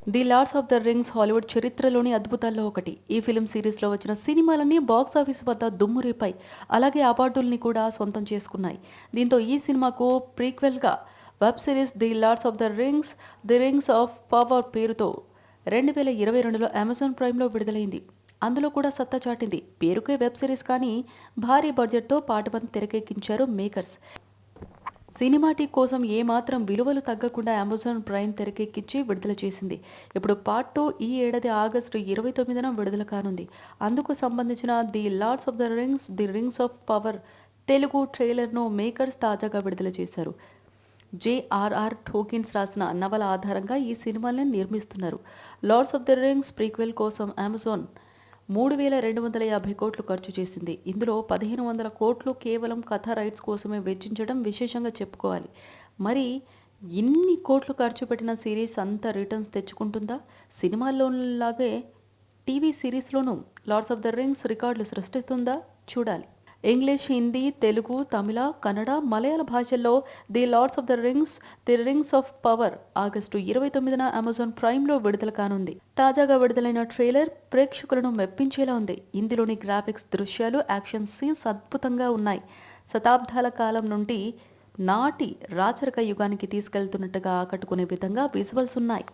The lords of the rings Hollywood చరిత్రలోని అద్భుతాల్లో ఒకటి. ఈ ఫిల్మ్ సిరీస్‌లో వచ్చిన సినిమాలన్నీ బాక్స్ ఆఫీస్ వద్ద దుమ్ము రేపాయి. అలాగే అవార్డుల్ని కూడా సొంతం చేసుకున్నాయి. దీంతో ఈ సినిమాకు ప్రీక్వెల్‌గా web series 'the lords of the rings: the rings of power' పేరుతో 2022లో అమెజాన్ ప్రైమ్‌లో విడుదలైంది. అందులో కూడా సత్తా చాటింది. పేరుకే వెబ్ సిరీస్ కానీ భారీ బడ్జెట్‌తో పార్ట్ 1 తెరకెక్కించారు మేకర్స్. సినిమాటిక్ కోసం ఏమాత్రం విలువలు తగ్గకుండా అమెజాన్ ప్రైమ్ తెరకెక్కించి విడుదల చేసింది. ఇప్పుడు పార్ట్ 2 ఈ ఏడాది ఆగస్టు 29న విడుదల కానుంది. అందుకు సంబంధించిన 'the lords of the rings: the rings of power' Telugu ట్రైలర్‌ను మేకర్స్ తాజాగా విడుదల చేశారు. జేఆర్ఆర్ టోకిన్స్ రాసిన నవల ఆధారంగా ఈ సినిమాలను నిర్మిస్తున్నారు. 'Lords of the rings' prequel కోసం అమెజాన్ 3,250 కోట్లు ఖర్చు చేసింది. ఇందులో 1,500 కోట్లు కేవలం కథ రైట్స్ కోసమే వెచ్చించడం విశేషంగా చెప్పుకోవాలి. మరి ఇన్ని కోట్లు ఖర్చు పెట్టిన సిరీస్ అంత రిటర్న్స్ తెచ్చుకుంటుందా? సినిమాల్లోలాగే టీవీ సిరీస్‌లోనూ 'లార్డ్స్ ఆఫ్ ద రింగ్స్' రికార్డులు సృష్టిస్తుందా? చూడాలి. ఇంగ్లీష్, హిందీ, తెలుగు, తమిళ, కన్నడ, మలయాళ భాషల్లో 'the lords of the rings: the rings of power' August 29న అమెజాన్ ప్రైమ్‌లో విడుదల కానుంది. తాజాగా విడుదలైన ట్రైలర్ ప్రేక్షకులను మెప్పించేలా ఉంది. ఇందులోని గ్రాఫిక్స్, దృశ్యాలు, యాక్షన్ సీన్స్ అద్భుతంగా ఉన్నాయి. శతాబ్దాల కాలం నుండి నాటి రాచరిక యుగానికి తీసుకెళ్తున్నట్టుగా ఆకట్టుకునే విధంగా విజువల్స్ ఉన్నాయి.